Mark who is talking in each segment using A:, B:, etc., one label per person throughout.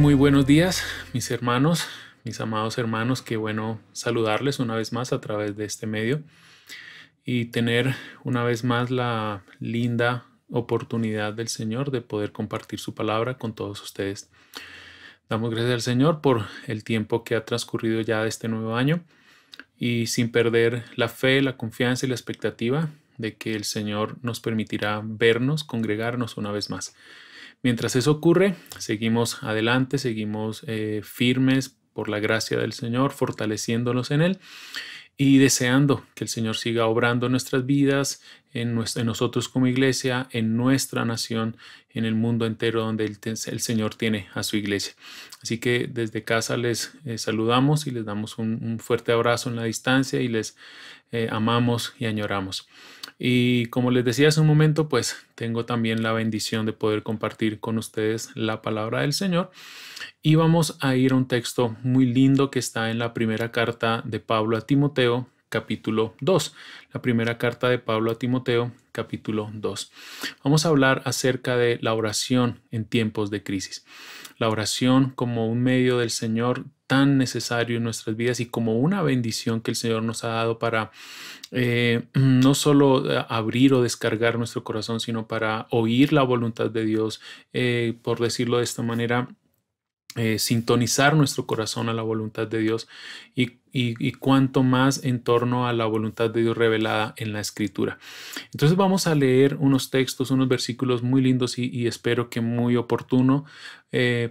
A: Muy buenos días, mis hermanos, mis amados hermanos. Qué bueno saludarles una vez más a través de este medio y tener una vez más la linda oportunidad del Señor de poder compartir su palabra con todos ustedes. Damos gracias al Señor por el tiempo que ha transcurrido ya de este nuevo año y sin perder la fe, la confianza y la expectativa de que el Señor nos permitirá vernos, congregarnos una vez más. Mientras eso ocurre, seguimos adelante, seguimos firmes por la gracia del Señor, fortaleciéndonos en Él y deseando que el Señor siga obrando en nuestras vidas, en nosotros como iglesia, en nuestra nación, en el mundo entero donde el Señor tiene a su iglesia. Así que desde casa les saludamos y les damos un fuerte abrazo en la distancia y les amamos y añoramos. Y como les decía hace un momento, pues tengo también la bendición de poder compartir con ustedes la palabra del Señor. Y vamos a ir a un texto muy lindo que está en la primera carta de Pablo a Timoteo, capítulo 2. La primera carta de Pablo a Timoteo, capítulo 2. Vamos a hablar acerca de la oración en tiempos de crisis. La oración como un medio del Señor tan necesario en nuestras vidas y como una bendición que el Señor nos ha dado para no solo abrir o descargar nuestro corazón, sino para oír la voluntad de Dios, por decirlo de esta manera, sintonizar nuestro corazón a la voluntad de Dios y cuanto más en torno a la voluntad de Dios revelada en la Escritura. Entonces vamos a leer unos textos, unos versículos muy lindos y espero que muy oportuno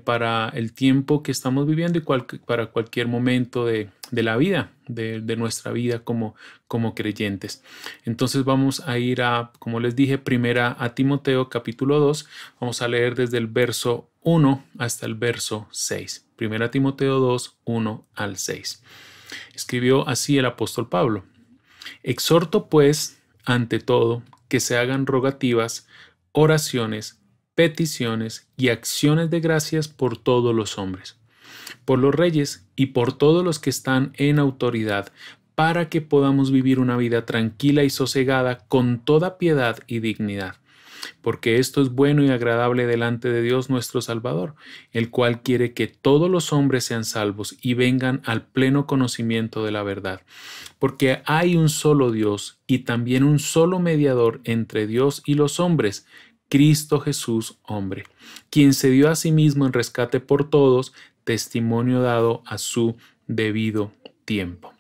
A: para el tiempo que estamos viviendo y para cualquier momento de la vida, de nuestra vida como creyentes. Entonces vamos a ir a, como les dije, primera a Timoteo capítulo 2. Vamos a leer desde el verso 1 hasta el verso 6. Primera Timoteo 2, 1 al 6. Escribió así el apóstol Pablo: Exhorto pues, ante todo, que se hagan rogativas, oraciones, peticiones y acciones de gracias por todos los hombres, por los reyes y por todos los que están en autoridad, para que podamos vivir una vida tranquila y sosegada con toda piedad y dignidad. Porque esto es bueno y agradable delante de Dios nuestro Salvador, el cual quiere que todos los hombres sean salvos y vengan al pleno conocimiento de la verdad. Porque hay un solo Dios y también un solo mediador entre Dios y los hombres, Cristo Jesús, hombre, quien se dio a sí mismo en rescate por todos, testimonio dado a su debido tiempo.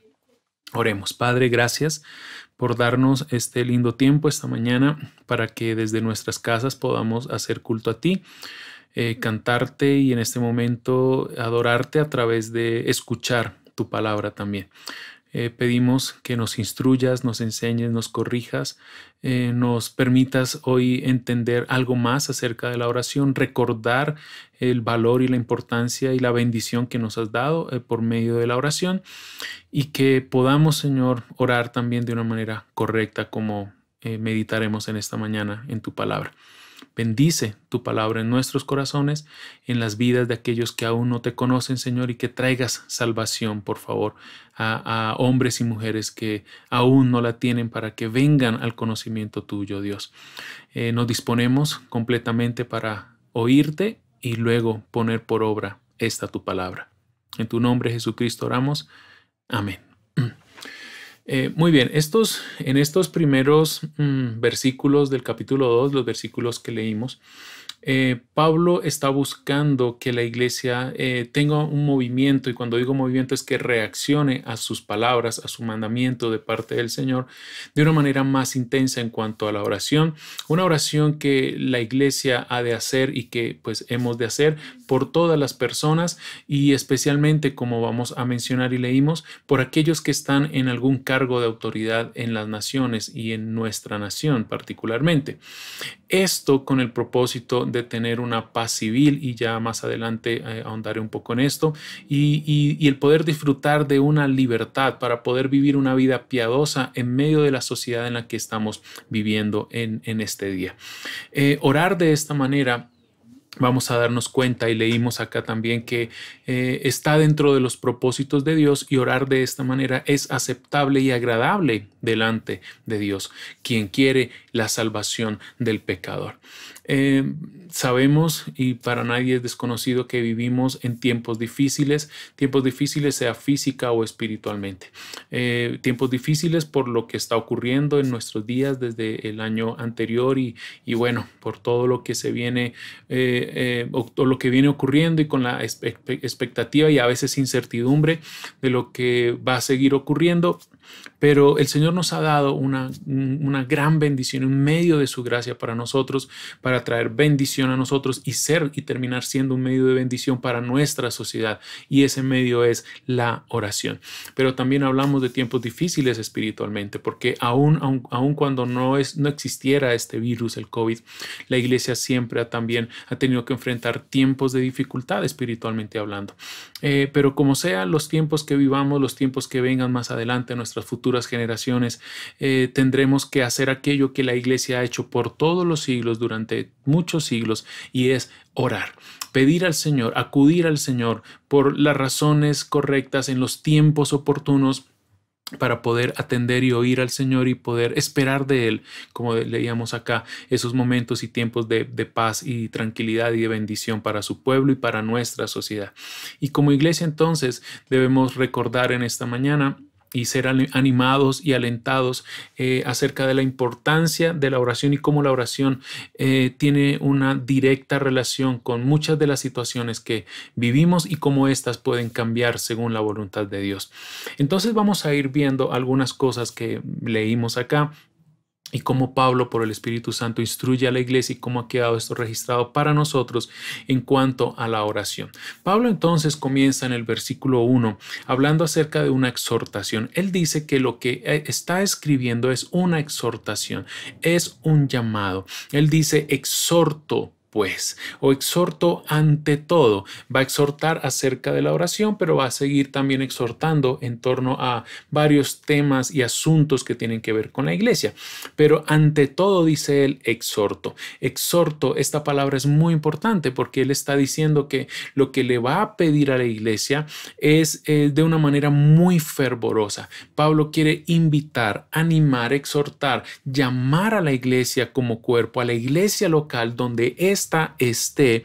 A: Oremos. Padre, gracias por darnos este lindo tiempo esta mañana para que desde nuestras casas podamos hacer culto a ti, cantarte y en este momento adorarte a través de escuchar tu palabra también. Pedimos que nos instruyas, nos enseñes, nos corrijas, nos permitas hoy entender algo más acerca de la oración, recordar el valor y la importancia y la bendición que nos has dado por medio de la oración y que podamos, Señor, orar también de una manera correcta como meditaremos en esta mañana en tu palabra. Bendice tu palabra en nuestros corazones, en las vidas de aquellos que aún no te conocen, Señor, y que traigas salvación, por favor, a hombres y mujeres que aún no la tienen para que vengan al conocimiento tuyo, Dios. Nos disponemos completamente para oírte y luego poner por obra esta tu palabra. En tu nombre, Jesucristo, oramos. Amén. Muy bien, en estos primeros versículos del capítulo 2, los versículos que leímos, Pablo está buscando que la iglesia tenga un movimiento, y cuando digo movimiento es que reaccione a sus palabras, a su mandamiento de parte del Señor de una manera más intensa en cuanto a la oración, una oración que la iglesia ha de hacer y que pues hemos de hacer por todas las personas y especialmente, como vamos a mencionar y leímos, por aquellos que están en algún cargo de autoridad en las naciones y en nuestra nación particularmente. Esto con el propósito de tener una paz civil, y ya más adelante ahondaré un poco en esto, y el poder disfrutar de una libertad para poder vivir una vida piadosa en medio de la sociedad en la que estamos viviendo en este día. Orar de esta manera, vamos a darnos cuenta, y leímos acá también que está dentro de los propósitos de Dios, y orar de esta manera es aceptable y agradable delante de Dios, quien quiere la salvación del pecador. Sabemos, y para nadie es desconocido, que vivimos en tiempos difíciles sea física o espiritualmente. Tiempos difíciles por lo que está ocurriendo en nuestros días desde el año anterior y bueno, por todo lo que se viene o lo que viene ocurriendo y con la expectativa y a veces incertidumbre de lo que va a seguir ocurriendo. Pero el Señor nos ha dado una gran bendición en medio de su gracia para nosotros, para traer bendición a nosotros y terminar siendo un medio de bendición para nuestra sociedad. Y ese medio es la oración. Pero también hablamos de tiempos difíciles espiritualmente, porque aun cuando no existiera este virus, el COVID, la iglesia siempre también ha tenido que enfrentar tiempos de dificultad espiritualmente hablando. Pero como sea, los tiempos que vivamos, los tiempos que vengan más adelante, nuestras futuras generaciones, tendremos que hacer aquello que la iglesia ha hecho por todos los siglos, durante muchos siglos, y es orar, pedir al Señor, acudir al Señor por las razones correctas en los tiempos oportunos, para poder atender y oír al Señor y poder esperar de Él, como leíamos acá, esos momentos y tiempos de paz y tranquilidad y de bendición para su pueblo y para nuestra sociedad. Y como iglesia entonces debemos recordar en esta mañana y ser animados y alentados acerca de la importancia de la oración y cómo la oración tiene una directa relación con muchas de las situaciones que vivimos y cómo éstas pueden cambiar según la voluntad de Dios. Entonces vamos a ir viendo algunas cosas que leímos acá y cómo Pablo, por el Espíritu Santo, instruye a la iglesia y cómo ha quedado esto registrado para nosotros en cuanto a la oración. Pablo entonces comienza en el versículo 1 hablando acerca de una exhortación. Él dice que lo que está escribiendo es una exhortación, es un llamado. Él dice exhorto pues, o exhorto ante todo. Va a exhortar acerca de la oración, pero va a seguir también exhortando en torno a varios temas y asuntos que tienen que ver con la iglesia. Pero ante todo dice él exhorto. Exhorto, esta palabra es muy importante porque él está diciendo que lo que le va a pedir a la iglesia es de una manera muy fervorosa. Pablo quiere invitar, animar, exhortar, llamar a la iglesia como cuerpo, a la iglesia local donde esté,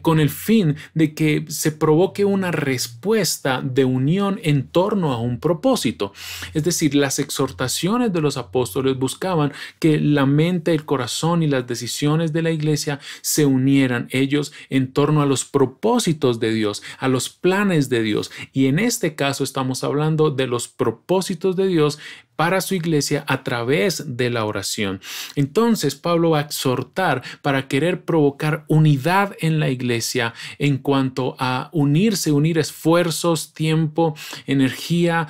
A: con el fin de que se provoque una respuesta de unión en torno a un propósito. Es decir, las exhortaciones de los apóstoles buscaban que la mente, el corazón y las decisiones de la iglesia se unieran ellos en torno a los propósitos de Dios, a los planes de Dios. Y en este caso estamos hablando de los propósitos de Dios para su iglesia a través de la oración. Entonces Pablo va a exhortar para querer provocar unidad en la iglesia en cuanto a unir esfuerzos, tiempo, energía,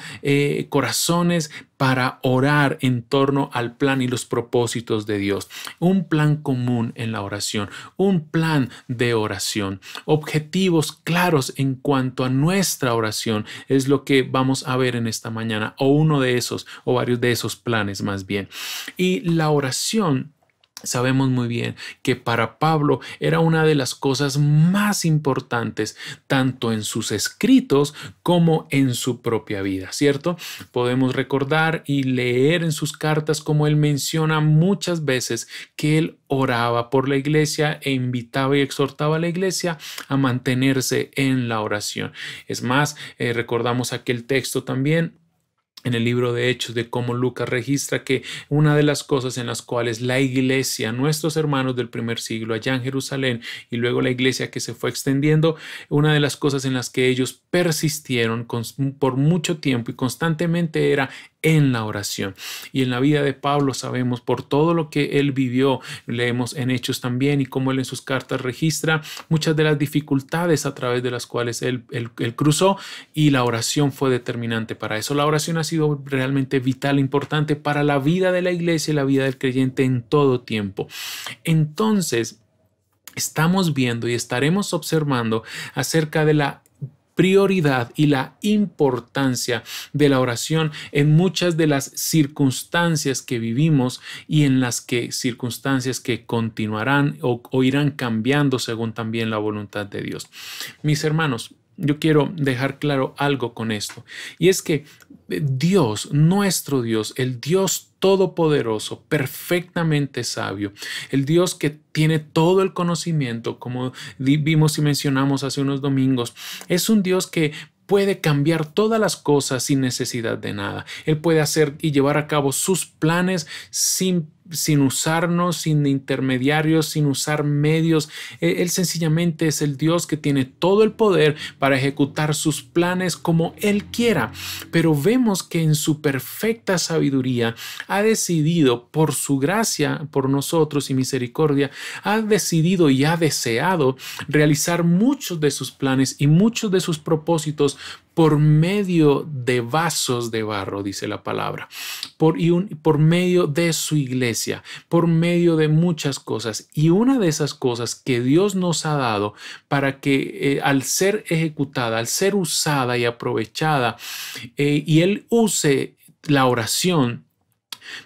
A: corazones para orar en torno al plan y los propósitos de Dios. Un plan común en la oración, un plan de oración, objetivos claros en cuanto a nuestra oración es lo que vamos a ver en esta mañana, o uno de esos, o varios de esos planes más bien. Y la oración, sabemos muy bien que para Pablo era una de las cosas más importantes, tanto en sus escritos como en su propia vida, ¿cierto? Podemos recordar y leer en sus cartas como él menciona muchas veces que él oraba por la iglesia e invitaba y exhortaba a la iglesia a mantenerse en la oración. Es más, recordamos aquel texto también en el libro de Hechos, de cómo Lucas registra que una de las cosas en las cuales la iglesia, nuestros hermanos del primer siglo allá en Jerusalén y luego la iglesia que se fue extendiendo, una de las cosas en las que ellos persistieron por mucho tiempo y constantemente era en la oración. Y en la vida de Pablo sabemos por todo lo que él vivió, leemos en Hechos también y cómo él en sus cartas registra muchas de las dificultades a través de las cuales él cruzó, y la oración fue determinante para eso. La oración ha sido realmente vital, importante para la vida de la iglesia y la vida del creyente en todo tiempo. Entonces, estamos viendo y estaremos observando acerca de la prioridad y la importancia de la oración en muchas de las circunstancias que vivimos y en las que circunstancias que continuarán o irán cambiando según también la voluntad de Dios. Mis hermanos, yo quiero dejar claro algo con esto, y es que Dios, nuestro Dios, el Dios todopoderoso, perfectamente sabio, el Dios que tiene todo el conocimiento, como vimos y mencionamos hace unos domingos, es un Dios que puede cambiar todas las cosas sin necesidad de nada. Él puede hacer y llevar a cabo sus planes sin usarnos, sin intermediarios, sin usar medios. Él sencillamente es el Dios que tiene todo el poder para ejecutar sus planes como Él quiera. Pero vemos que en su perfecta sabiduría ha decidido, por su gracia, por nosotros y misericordia, ha decidido y ha deseado realizar muchos de sus planes y muchos de sus propósitos por medio de vasos de barro, dice la palabra, por medio de su iglesia, por medio de muchas cosas. Y una de esas cosas que Dios nos ha dado para que al ser ejecutada, al ser usada y aprovechada, y Él use la oración,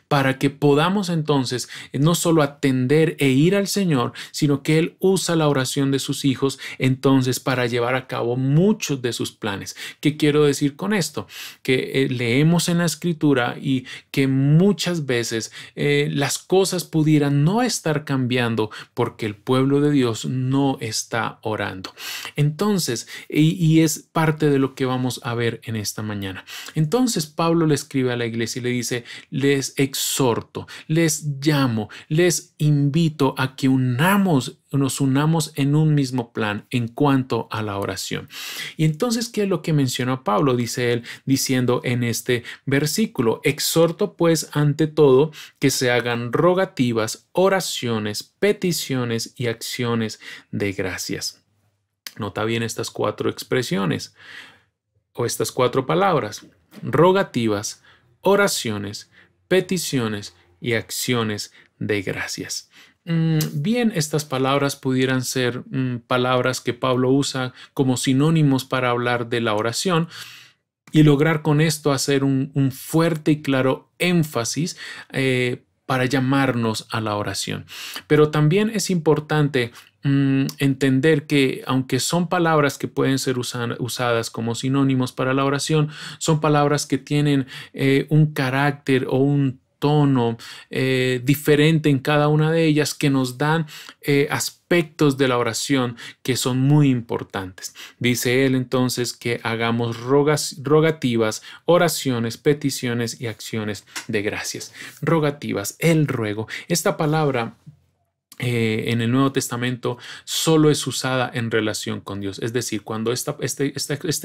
A: para que podamos entonces no solo atender e ir al Señor, sino que Él usa la oración de sus hijos entonces para llevar a cabo muchos de sus planes. ¿Qué quiero decir con esto? Que leemos en la Escritura y que muchas veces las cosas pudieran no estar cambiando porque el pueblo de Dios no está orando. Entonces, y es parte de lo que vamos a ver en esta mañana. Entonces Pablo le escribe a la iglesia y le dice: les exhorto, les llamo, les invito a que nos unamos en un mismo plan en cuanto a la oración. Y entonces, ¿qué es lo que menciona Pablo? Dice él, diciendo en este versículo: exhorto pues ante todo que se hagan rogativas, oraciones, peticiones y acciones de gracias. Nota bien estas cuatro expresiones o estas cuatro palabras: rogativas, oraciones, peticiones y acciones de gracias. Bien, estas palabras pudieran ser palabras que Pablo usa como sinónimos para hablar de la oración y lograr con esto hacer un fuerte y claro énfasis para llamarnos a la oración. Pero también es importante entender que aunque son palabras que pueden ser usadas como sinónimos para la oración, son palabras que tienen un carácter o un tono diferente en cada una de ellas, que nos dan aspectos de la oración que son muy importantes. Dice él entonces que hagamos rogativas, oraciones, peticiones y acciones de gracias. Rogativas, el ruego. Esta palabra en el Nuevo Testamento solo es usada en relación con Dios. Es decir, cuando esta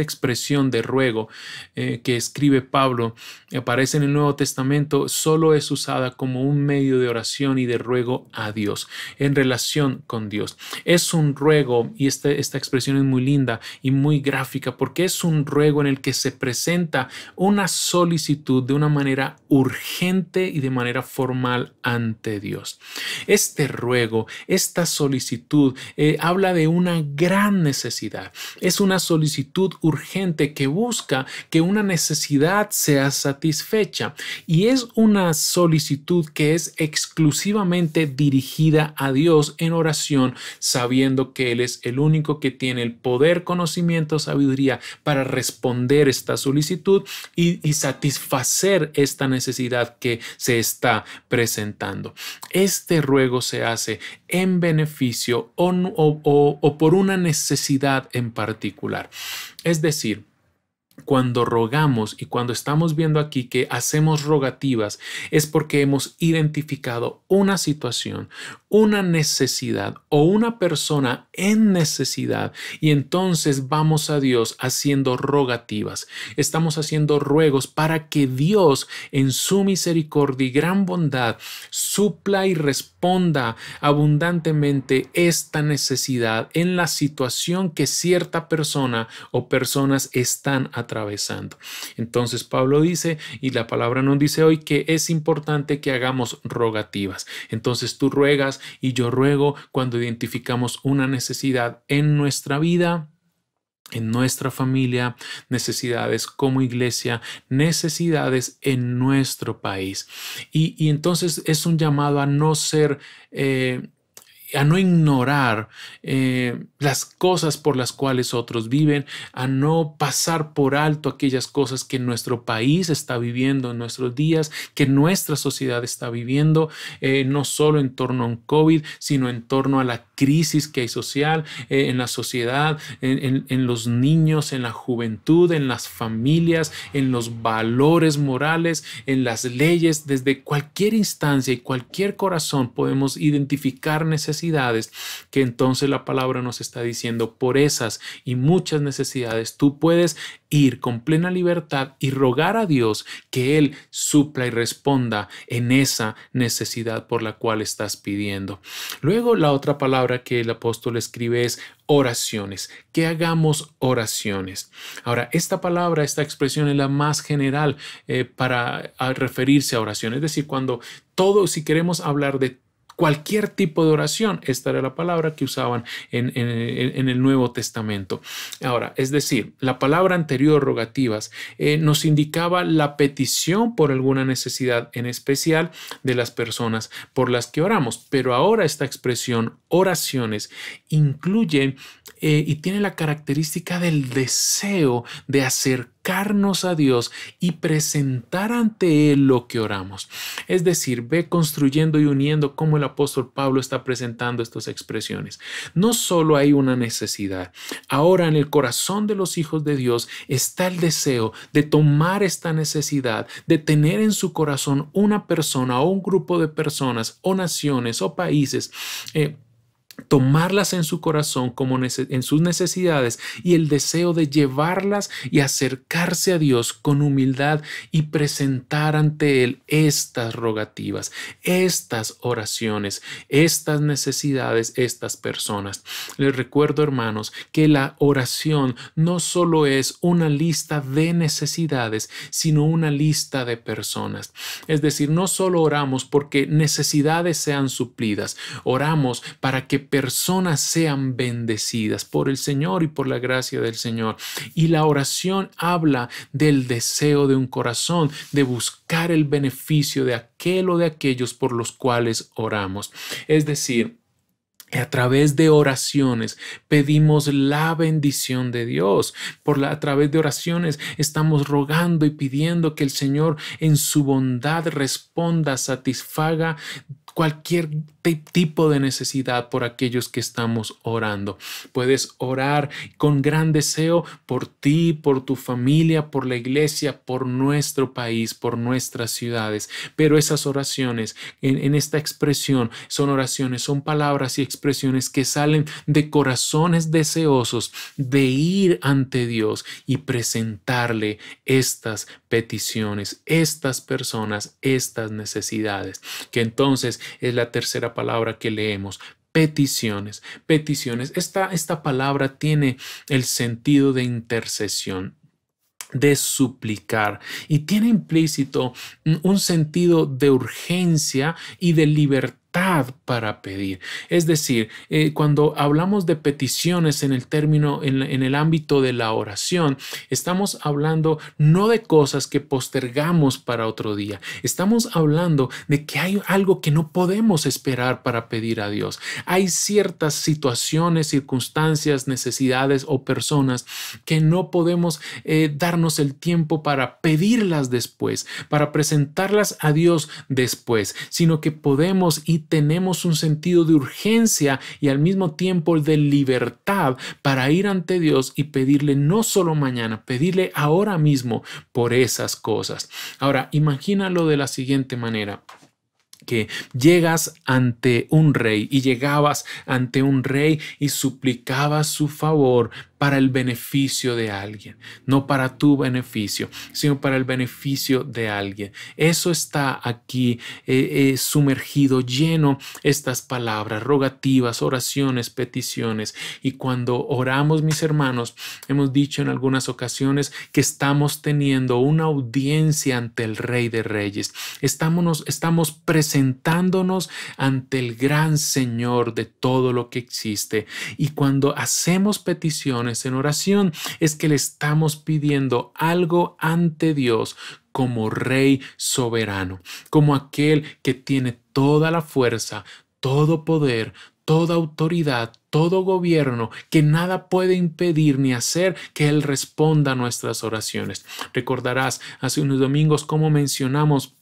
A: expresión de ruego que escribe Pablo aparece en el Nuevo Testamento, solo es usada como un medio de oración y de ruego a Dios, en relación con Dios. Es un ruego, y esta expresión es muy linda y muy gráfica, porque es un ruego en el que se presenta una solicitud de una manera urgente y de manera formal ante Dios. Este ruego, esta solicitud habla de una gran necesidad. Es una solicitud urgente que busca que una necesidad sea satisfecha, y es una solicitud que es exclusivamente dirigida a Dios en oración, sabiendo que Él es el único que tiene el poder, conocimiento, sabiduría para responder esta solicitud y satisfacer esta necesidad que se está presentando. Este ruego se hace en beneficio o por una necesidad en particular. Es decir, cuando rogamos y cuando estamos viendo aquí que hacemos rogativas, es porque hemos identificado una situación, una necesidad o una persona en necesidad, y entonces vamos a Dios haciendo rogativas. Estamos haciendo ruegos para que Dios, en su misericordia y gran bondad, supla y responda abundantemente esta necesidad en la situación que cierta persona o personas están atravesando. Entonces Pablo dice, y la palabra nos dice hoy, que es importante que hagamos rogativas. Entonces tú ruegas y yo ruego cuando identificamos una necesidad en nuestra vida, en nuestra familia, necesidades como iglesia, necesidades en nuestro país. Y entonces es un llamado a no ser a no ignorar las cosas por las cuales otros viven, a no pasar por alto aquellas cosas que nuestro país está viviendo en nuestros días, que nuestra sociedad está viviendo, no solo en torno a un COVID, sino en torno a la crisis que hay social, en la sociedad, en los niños, en la juventud, en las familias, en los valores morales, en las leyes. Desde cualquier instancia y cualquier corazón podemos identificar necesidades que entonces la palabra nos está diciendo: por esas y muchas necesidades tú puedes ir con plena libertad y rogar a Dios que Él supla y responda en esa necesidad por la cual estás pidiendo. Luego, la otra palabra que el apóstol escribe es oraciones, que hagamos oraciones. Ahora, esta palabra, esta expresión es la más general para referirse a oración, es decir, cuando si queremos hablar de cualquier tipo de oración, esta era la palabra que usaban en el Nuevo Testamento. Ahora, es decir, la palabra anterior, rogativas, nos indicaba la petición por alguna necesidad en especial de las personas por las que oramos. Pero ahora esta expresión, oraciones, incluye y tiene la característica del deseo de acercarnos a Dios y presentar ante Él lo que oramos. Es decir, ve construyendo y uniendo cómo el apóstol Pablo está presentando estas expresiones. No solo hay una necesidad, ahora en el corazón de los hijos de Dios está el deseo de tomar esta necesidad, de tener en su corazón una persona o un grupo de personas o naciones o países, tomarlas en su corazón como en sus necesidades y el deseo de llevarlas y acercarse a Dios con humildad y presentar ante Él estas rogativas, estas oraciones, estas necesidades, estas personas. Les recuerdo, hermanos, que la oración no solo es una lista de necesidades, sino una lista de personas. Es decir, no solo oramos porque necesidades sean suplidas, oramos para que personas sean bendecidas por el Señor y por la gracia del Señor. Y la oración habla del deseo de un corazón, de buscar el beneficio de aquel o de aquellos por los cuales oramos. Es decir, a través de oraciones pedimos la bendición de Dios. A través de oraciones estamos rogando y pidiendo que el Señor en su bondad responda, satisfaga cualquier tipo de necesidad por aquellos que estamos orando. Puedes orar con gran deseo por ti, por tu familia, por la iglesia, por nuestro país, por nuestras ciudades. Pero esas oraciones en esta expresión son oraciones, son palabras y expresiones que salen de corazones deseosos de ir ante Dios y presentarle estas peticiones, estas personas, estas necesidades, que entonces es la tercera palabra que leemos. Peticiones, peticiones. Esta palabra tiene el sentido de intercesión, de suplicar, y tiene implícito un sentido de urgencia y de libertad para pedir. Es decir, cuando hablamos de peticiones en el término, en el ámbito de la oración, estamos hablando no de cosas que postergamos para otro día. Estamos hablando de que hay algo que no podemos esperar para pedir a Dios. Hay ciertas situaciones, circunstancias, necesidades o personas que no podemos darnos el tiempo para pedirlas después, para presentarlas a Dios después, sino que podemos y tenemos un sentido de urgencia y al mismo tiempo de libertad para ir ante Dios y pedirle no solo mañana, pedirle ahora mismo por esas cosas. Ahora, imagínalo de la siguiente manera: que llegas ante un rey y llegabas ante un rey y suplicabas su favor para el beneficio de alguien, no para tu beneficio, sino para el beneficio de alguien. Eso está aquí sumergido, lleno estas palabras, rogativas, oraciones, peticiones. Y cuando oramos, mis hermanos, hemos dicho en algunas ocasiones que estamos teniendo una audiencia ante el Rey de Reyes. Estamos presentándonos ante el gran Señor de todo lo que existe. Y cuando hacemos peticiones en oración, es que le estamos pidiendo algo ante Dios como Rey soberano, como aquel que tiene toda la fuerza, todo poder, toda autoridad, todo gobierno, que nada puede impedir ni hacer que Él responda a nuestras oraciones. Recordarás hace unos domingos cómo mencionamos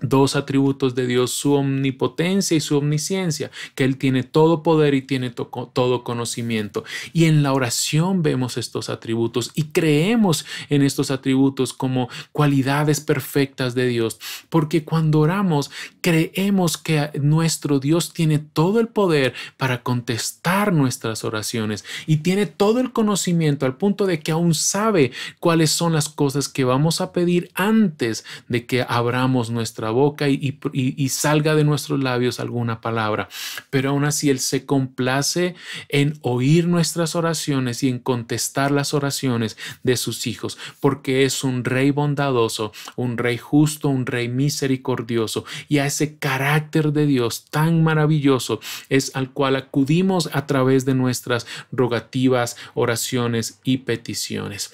A: dos atributos de Dios, su omnipotencia y su omnisciencia, que Él tiene todo poder y tiene todo conocimiento. Y en la oración vemos estos atributos y creemos en estos atributos como cualidades perfectas de Dios, porque cuando oramos creemos que nuestro Dios tiene todo el poder para contestar nuestras oraciones y tiene todo el conocimiento al punto de que aún sabe cuáles son las cosas que vamos a pedir antes de que abramos nuestra boca y salga de nuestros labios alguna palabra. Pero aún así Él se complace en oír nuestras oraciones y en contestar las oraciones de sus hijos, porque es un rey bondadoso, un rey justo, un rey misericordioso, y a ese carácter de Dios tan maravilloso es al cual acudimos a través de nuestras rogativas, oraciones y peticiones.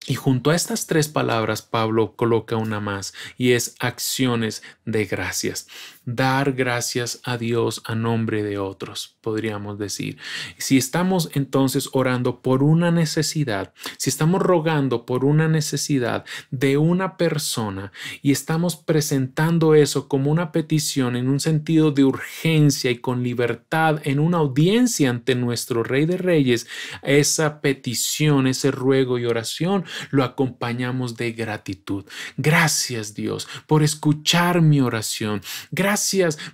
A: Y junto a estas tres palabras, Pablo coloca una más y es acciones de gracias. Dar gracias a Dios a nombre de otros, podríamos decir. Si estamos entonces orando por una necesidad, si estamos rogando por una necesidad de una persona y estamos presentando eso como una petición en un sentido de urgencia y con libertad en una audiencia ante nuestro Rey de Reyes, esa petición, ese ruego y oración lo acompañamos de gratitud. Gracias, Dios, por escuchar mi oración. Gracias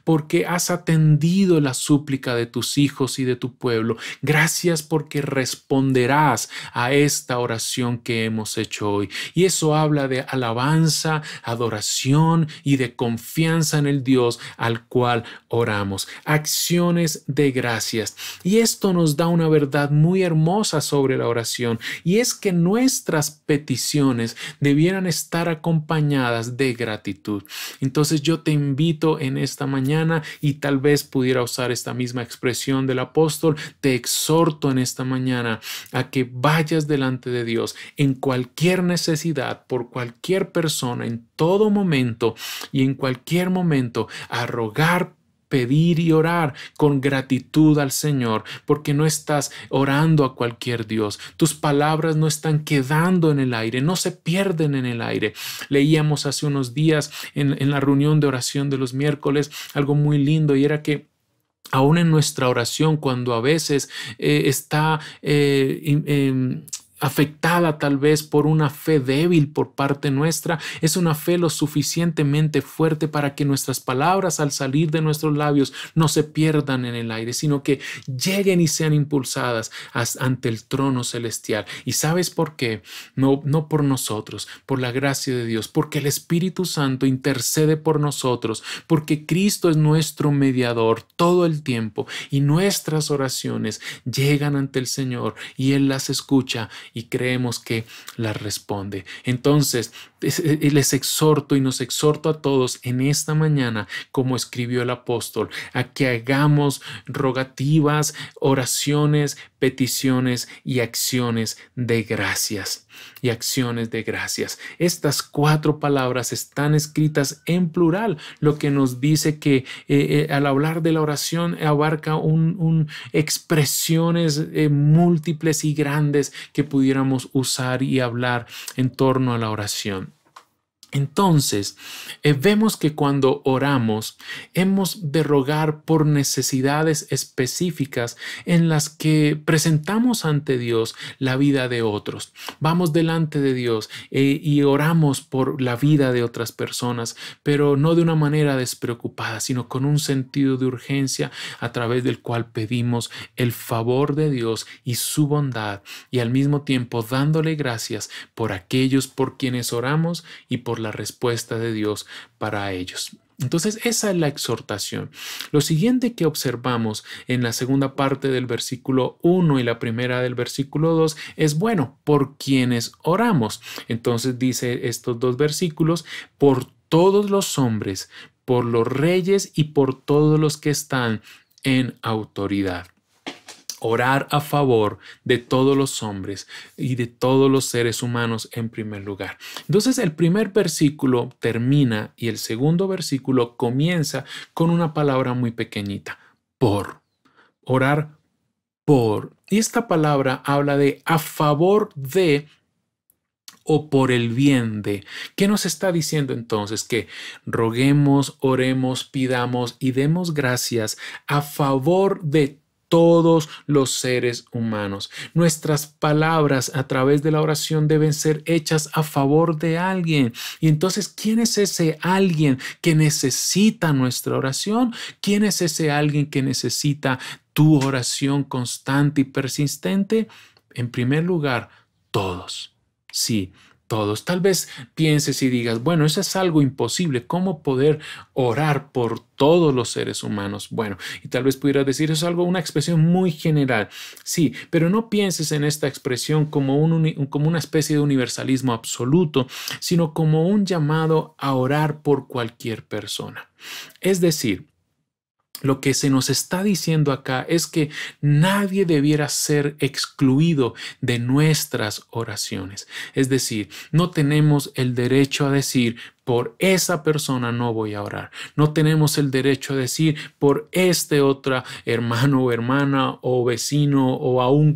A: porque has atendido la súplica de tus hijos y de tu pueblo. Gracias porque responderás a esta oración que hemos hecho hoy. Y eso habla de alabanza, adoración y de confianza en el Dios al cual oramos. Acciones de gracias. Y esto nos da una verdad muy hermosa sobre la oración, y es que nuestras peticiones debieran estar acompañadas de gratitud. Entonces yo te invito en esta mañana, y tal vez pudiera usar esta misma expresión del apóstol, te exhorto en esta mañana a que vayas delante de Dios en cualquier necesidad, por cualquier persona, en todo momento y en cualquier momento, a rogar, pedir y orar con gratitud al Señor, porque no estás orando a cualquier Dios. Tus palabras no están quedando en el aire, no se pierden en el aire. Leíamos hace unos días en la reunión de oración de los miércoles algo muy lindo, y era que aún en nuestra oración, cuando a veces está afectada tal vez por una fe débil por parte nuestra, es una fe lo suficientemente fuerte para que nuestras palabras al salir de nuestros labios no se pierdan en el aire, sino que lleguen y sean impulsadas ante el trono celestial. ¿Y sabes por qué? No por nosotros, por la gracia de Dios, porque el Espíritu Santo intercede por nosotros, porque Cristo es nuestro mediador todo el tiempo, y nuestras oraciones llegan ante el Señor y Él las escucha y creemos que las responde. Entonces, les exhorto y nos exhorto a todos en esta mañana, como escribió el apóstol, a que hagamos rogativas, oraciones, peticiones y acciones de gracias. Y acciones de gracias. Estas cuatro palabras están escritas en plural, lo que nos dice que al hablar de la oración abarca expresiones múltiples y grandes que pudiéramos usar y hablar en torno a la oración. Entonces, vemos que cuando oramos hemos de rogar por necesidades específicas en las que presentamos ante Dios la vida de otros. Vamos delante de Dios y oramos por la vida de otras personas, pero no de una manera despreocupada, sino con un sentido de urgencia a través del cual pedimos el favor de Dios y su bondad, y al mismo tiempo dándole gracias por aquellos por quienes oramos y por la respuesta de Dios para ellos. Entonces, esa es la exhortación. Lo siguiente que observamos en la segunda parte del versículo 1 y la primera del versículo 2 es, bueno, por quienes oramos. Entonces dice estos dos versículos: por todos los hombres, por los reyes y por todos los que están en autoridad. Orar a favor de todos los hombres y de todos los seres humanos en primer lugar. Entonces el primer versículo termina y el segundo versículo comienza con una palabra muy pequeñita: por. orar por. Y esta palabra habla de a favor de o por el bien de. ¿Qué nos está diciendo entonces? Que roguemos, oremos, pidamos y demos gracias a favor de todos los seres humanos. Nuestras palabras a través de la oración deben ser hechas a favor de alguien. Y entonces, ¿quién es ese alguien que necesita nuestra oración? ¿Quién es ese alguien que necesita tu oración constante y persistente? En primer lugar, todos. Sí, todos. Tal vez pienses y digas, bueno, eso es algo imposible. ¿Cómo poder orar por todos los seres humanos? Bueno, y tal vez pudieras decir, eso es una expresión muy general. Sí, pero no pienses en esta expresión como como una especie de universalismo absoluto, sino como un llamado a orar por cualquier persona. Es decir, lo que se nos está diciendo acá es que nadie debiera ser excluido de nuestras oraciones. Es decir, no tenemos el derecho a decir, por esa persona no voy a orar. No tenemos el derecho a decir, por este otro hermano o hermana o vecino o aun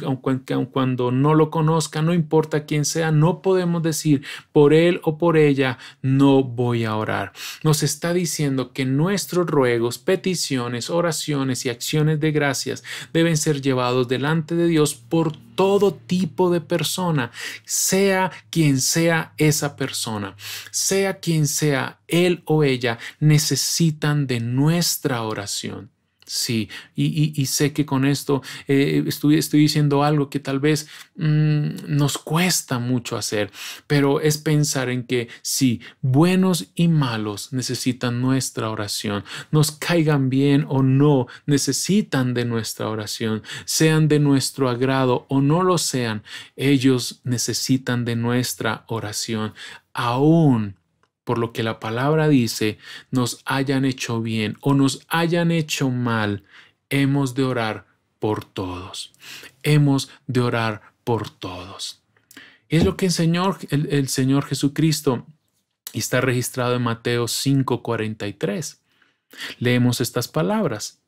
A: cuando no lo conozca, no importa quién sea, no podemos decir, por él o por ella no voy a orar. Nos está diciendo que nuestros ruegos, peticiones, oraciones y acciones de gracias deben ser llevados delante de Dios por todo tipo de persona, sea quien sea esa persona, sea quien sea él o ella, necesitan de nuestra oración. Sí, y sé que con esto estoy diciendo algo que tal vez nos cuesta mucho hacer, pero es pensar en que sí, buenos y malos necesitan nuestra oración, nos caigan bien o no, necesitan de nuestra oración, sean de nuestro agrado o no lo sean, ellos necesitan de nuestra oración, aún por lo que la palabra dice, nos hayan hecho bien o nos hayan hecho mal, hemos de orar por todos. Hemos de orar por todos. Y es lo que enseñó el Señor Jesucristo y está registrado en Mateo 5:43. Leemos estas palabras.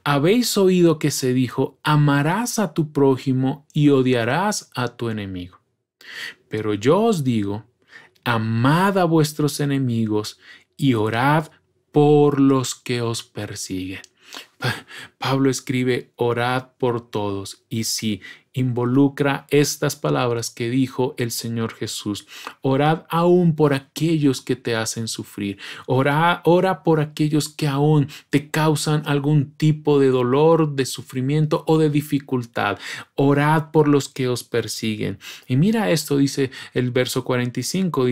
A: Habéis oído que se dijo, amarás a tu prójimo y odiarás a tu enemigo. Pero yo os digo, amad a vuestros enemigos y orad por los que os persiguen. Pablo escribe, orad por todos, y sí, involucra estas palabras que dijo el Señor Jesús. Orad aún por aquellos que te hacen sufrir. Ora por aquellos que aún te causan algún tipo de dolor, de sufrimiento o de dificultad. Orad por los que os persiguen. Y mira esto, dice el verso 45,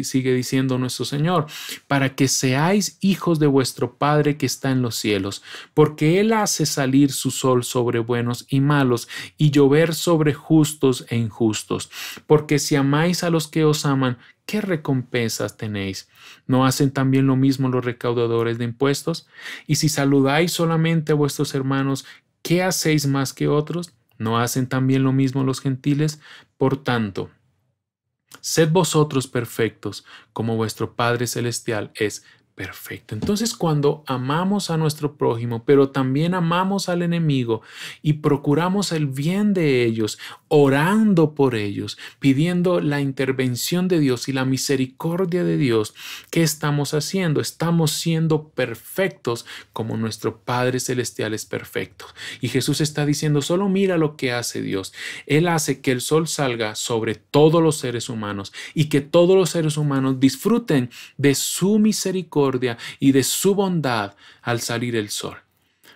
A: sigue diciendo nuestro Señor, para que seáis hijos de vuestro Padre que está en los cielos, porque Él hace salir su sol sobre buenos y malos y llover sobre justos e injustos. Porque si amáis a los que os aman, ¿qué recompensas tenéis? ¿No hacen también lo mismo los recaudadores de impuestos? Y si saludáis solamente a vuestros hermanos, ¿qué hacéis más que otros? ¿No hacen también lo mismo los gentiles? Por tanto, sed vosotros perfectos, como vuestro Padre Celestial es perfecto. Entonces, cuando amamos a nuestro prójimo, pero también amamos al enemigo y procuramos el bien de ellos, orando por ellos, pidiendo la intervención de Dios y la misericordia de Dios, ¿qué estamos haciendo? Estamos siendo perfectos como nuestro Padre Celestial es perfecto. Y Jesús está diciendo, solo mira lo que hace Dios. Él hace que el sol salga sobre todos los seres humanos y que todos los seres humanos disfruten de su misericordia y de su bondad al salir el sol.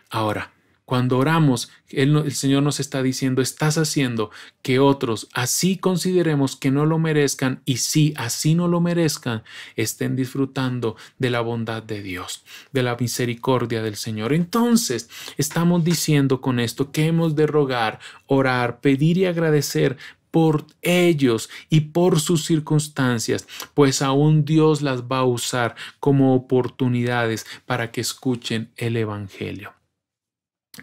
A: Ahora, cuando oramos, el Señor nos está diciendo, estás haciendo que otros, así consideremos que no lo merezcan y si así no lo merezcan, estén disfrutando de la bondad de Dios, de la misericordia del Señor. Entonces, estamos diciendo con esto que hemos de rogar, orar, pedir y agradecer por ellos y por sus circunstancias, pues aún Dios las va a usar como oportunidades para que escuchen el Evangelio.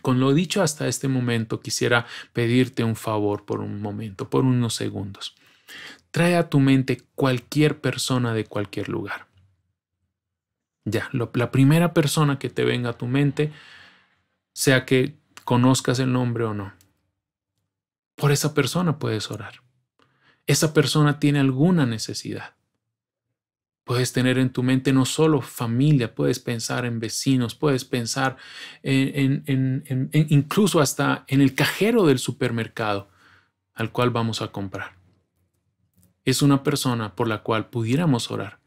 A: Con lo dicho hasta este momento, quisiera pedirte un favor por un momento, por unos segundos. Trae a tu mente cualquier persona de cualquier lugar. Ya, la primera persona que te venga a tu mente, sea que conozcas el nombre o no. Por esa persona puedes orar. Esa persona tiene alguna necesidad. Puedes tener en tu mente no solo familia, puedes pensar en vecinos, puedes pensar incluso hasta en el cajero del supermercado al cual vamos a comprar. Es una persona por la cual pudiéramos orar.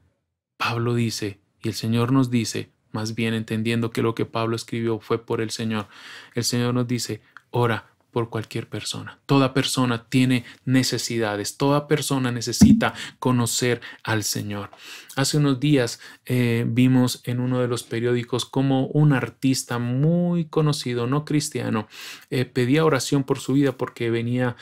A: Pablo dice, y el Señor nos dice, más bien entendiendo que lo que Pablo escribió fue por el Señor nos dice, ora por cualquier persona. Toda persona tiene necesidades, toda persona necesita conocer al Señor. Hace unos días vimos en uno de los periódicos cómo un artista muy conocido, no cristiano, pedía oración por su vida porque venía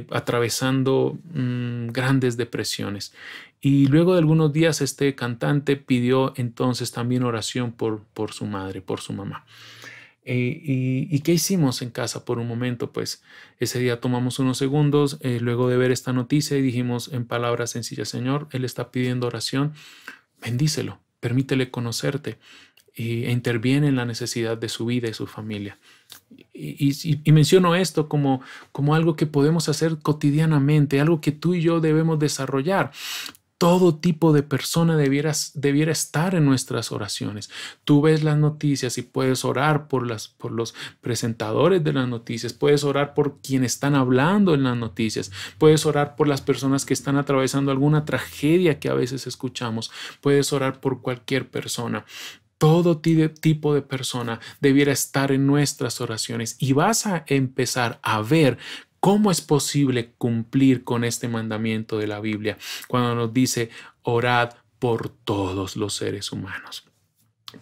A: atravesando grandes depresiones. Y luego de algunos días este cantante pidió entonces también oración por su madre, por su mamá. ¿Y qué hicimos en casa por un momento? Pues ese día tomamos unos segundos luego de ver esta noticia y dijimos en palabras sencillas, Señor, Él está pidiendo oración, bendícelo, permítele conocerte e interviene en la necesidad de su vida y su familia. Y menciono esto como algo que podemos hacer cotidianamente, algo que tú y yo debemos desarrollar. Todo tipo de persona debiera estar en nuestras oraciones. Tú ves las noticias y puedes orar por los presentadores de las noticias, puedes orar por quienes están hablando en las noticias, puedes orar por las personas que están atravesando alguna tragedia que a veces escuchamos, puedes orar por cualquier persona. Todo tipo de persona debiera estar en nuestras oraciones y vas a empezar a ver ¿cómo es posible cumplir con este mandamiento de la Biblia cuando nos dice orad por todos los seres humanos?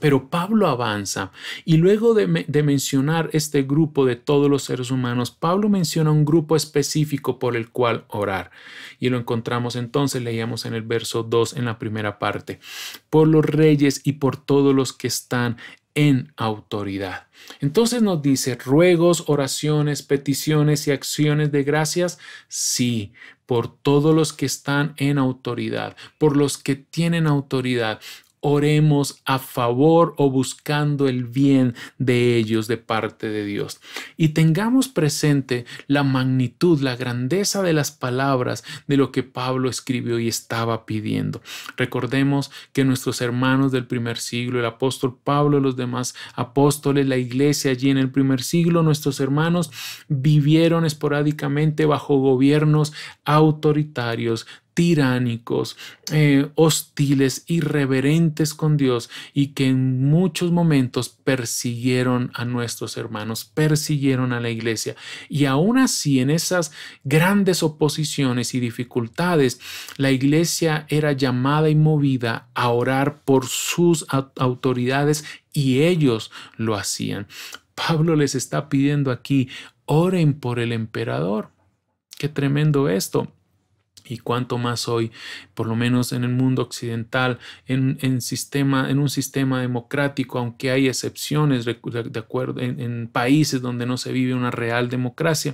A: Pero Pablo avanza y luego de mencionar este grupo de todos los seres humanos, Pablo menciona un grupo específico por el cual orar. Y lo encontramos entonces, leíamos en el verso 2 en la primera parte, por los reyes y por todos los que están en autoridad. Entonces nos dice ruegos, oraciones, peticiones y acciones de gracias. Sí, por todos los que están en autoridad, por los que tienen autoridad. Oremos a favor o buscando el bien de ellos de parte de Dios. Y tengamos presente la magnitud, la grandeza de las palabras de lo que Pablo escribió y estaba pidiendo. Recordemos que nuestros hermanos del primer siglo, el apóstol Pablo, los demás apóstoles, la iglesia allí en el primer siglo, nuestros hermanos vivieron esporádicamente bajo gobiernos autoritarios, tiránicos, hostiles, irreverentes con Dios y que en muchos momentos persiguieron a nuestros hermanos, persiguieron a la iglesia. Y aún así, en esas grandes oposiciones y dificultades, la iglesia era llamada y movida a orar por sus autoridades y ellos lo hacían. Pablo les está pidiendo aquí, oren por el emperador. Qué tremendo esto. Y cuánto más hoy, por lo menos en el mundo occidental, en un sistema democrático, aunque hay excepciones de acuerdo en países donde no se vive una real democracia,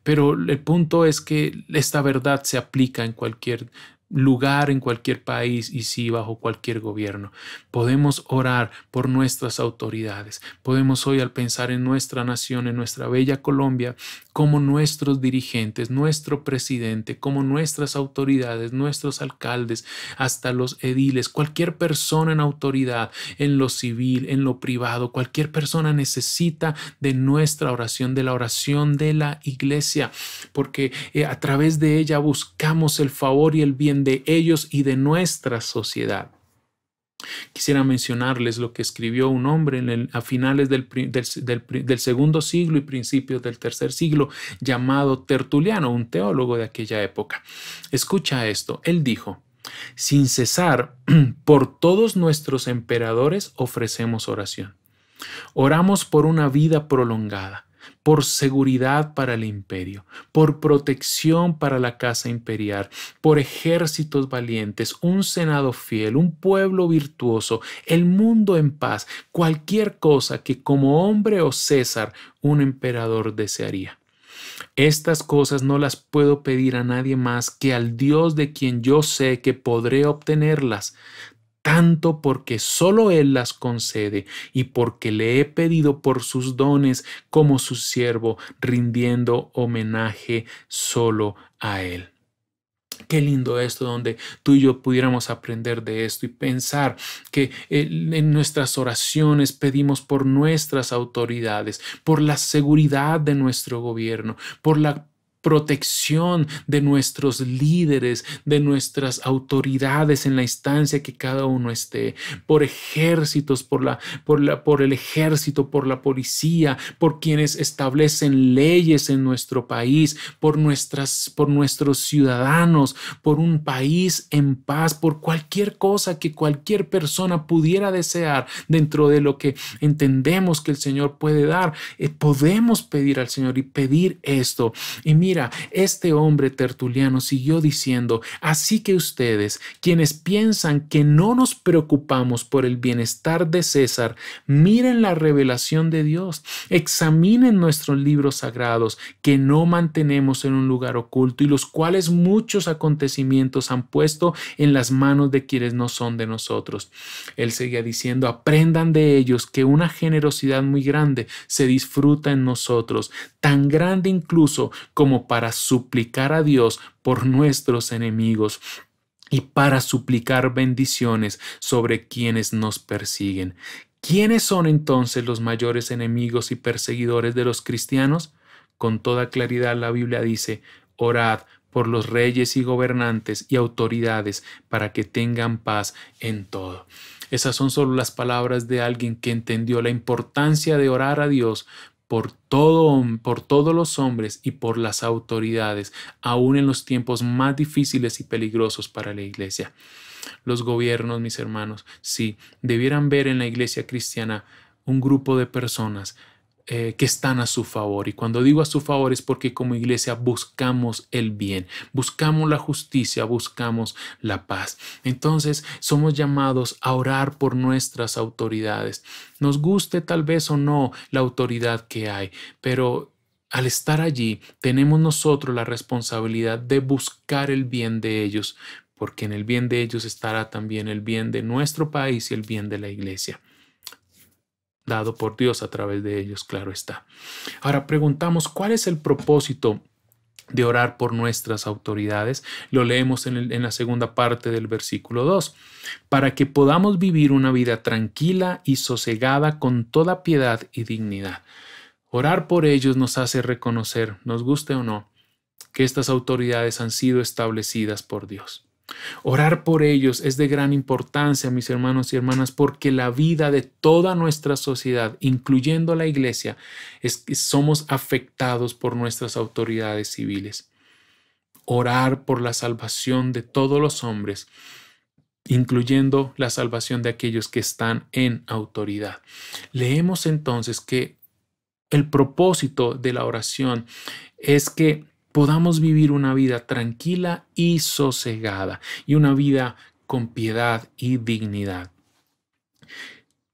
A: pero el punto es que esta verdad se aplica en cualquier lugar, en cualquier país y sí bajo cualquier gobierno. Podemos orar por nuestras autoridades. Podemos hoy al pensar en nuestra nación, en nuestra bella Colombia, como nuestros dirigentes, nuestro presidente, como nuestras autoridades, nuestros alcaldes, hasta los ediles, cualquier persona en autoridad, en lo civil, en lo privado, cualquier persona necesita de nuestra oración, de la oración de la iglesia, porque a través de ella buscamos el favor y el bien de ellos y de nuestra sociedad. Quisiera mencionarles lo que escribió un hombre a finales del segundo siglo y principios del tercer siglo, llamado Tertuliano, un teólogo de aquella época. Escucha esto, él dijo: sin cesar, por todos nuestros emperadores ofrecemos oración. Oramos por una vida prolongada, por seguridad para el imperio, por protección para la casa imperial, por ejércitos valientes, un senado fiel, un pueblo virtuoso, el mundo en paz, cualquier cosa que como hombre o César un emperador desearía. Estas cosas no las puedo pedir a nadie más que al Dios de quien yo sé que podré obtenerlas. tanto porque solo Él las concede y porque le he pedido por sus dones como su siervo, rindiendo homenaje solo a Él. Qué lindo esto, donde tú y yo pudiéramos aprender de esto y pensar que en nuestras oraciones pedimos por nuestras autoridades, por la seguridad de nuestro gobierno, por la protección de nuestros líderes, de nuestras autoridades en la instancia que cada uno esté, por ejércitos, por el ejército, por la policía, por quienes establecen leyes en nuestro país, por nuestros ciudadanos, por un país en paz, por cualquier cosa que cualquier persona pudiera desear dentro de lo que entendemos que el Señor puede dar. Podemos pedir al Señor y pedir esto. Y mira, este hombre Tertuliano siguió diciendo: así que ustedes, quienes piensan que no nos preocupamos por el bienestar de César, miren la revelación de Dios, examinen nuestros libros sagrados que no mantenemos en un lugar oculto y los cuales muchos acontecimientos han puesto en las manos de quienes no son de nosotros. Él seguía diciendo: aprendan de ellos que una generosidad muy grande se disfruta en nosotros, tan grande incluso como para suplicar a Dios por nuestros enemigos y para suplicar bendiciones sobre quienes nos persiguen. ¿Quiénes son entonces los mayores enemigos y perseguidores de los cristianos? Con toda claridad la Biblia dice: orad por los reyes y gobernantes y autoridades para que tengan paz en todo. Esas son solo las palabras de alguien que entendió la importancia de orar a Dios por todos los hombres y por las autoridades, aún en los tiempos más difíciles y peligrosos para la iglesia. Los gobiernos, mis hermanos, sí, debieran ver en la iglesia cristiana un grupo de personas que están a su favor. Y cuando digo a su favor es porque como iglesia buscamos el bien, buscamos la justicia, buscamos la paz. Entonces somos llamados a orar por nuestras autoridades. Nos guste tal vez o no la autoridad que hay, pero al estar allí tenemos nosotros la responsabilidad de buscar el bien de ellos, porque en el bien de ellos estará también el bien de nuestro país y el bien de la iglesia, dado por Dios a través de ellos, claro está. Ahora preguntamos, ¿cuál es el propósito de orar por nuestras autoridades? Lo leemos en la segunda parte del versículo 2. Para que podamos vivir una vida tranquila y sosegada con toda piedad y dignidad. Orar por ellos nos hace reconocer, nos guste o no, que estas autoridades han sido establecidas por Dios. Orar por ellos es de gran importancia, mis hermanos y hermanas, porque la vida de toda nuestra sociedad, incluyendo la iglesia, es que somos afectados por nuestras autoridades civiles. Orar por la salvación de todos los hombres, incluyendo la salvación de aquellos que están en autoridad. Leemos entonces que el propósito de la oración es que podamos vivir una vida tranquila y sosegada y una vida con piedad y dignidad.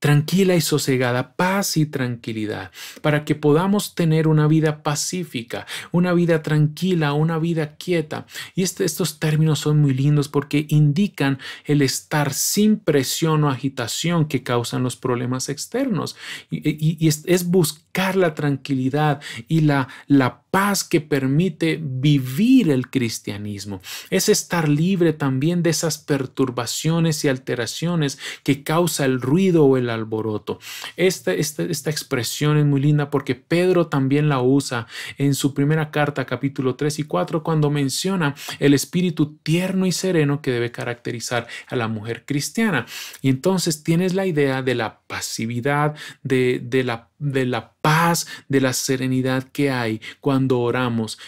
A: Tranquila y sosegada, paz y tranquilidad, para que podamos tener una vida pacífica, una vida tranquila, una vida quieta. Y estos términos son muy lindos porque indican el estar sin presión o agitación que causan los problemas externos. Y es buscar la tranquilidad y la paz que permite vivir el cristianismo. Es estar libre también de esas perturbaciones y alteraciones que causa el ruido o el alboroto. Esta expresión es muy linda porque Pedro también la usa en su primera carta, capítulo 3 y 4, cuando menciona el espíritu tierno y sereno que debe caracterizar a la mujer cristiana. Y entonces tienes la idea de la pasividad, de la paz, de la serenidad que hay cuando oramos,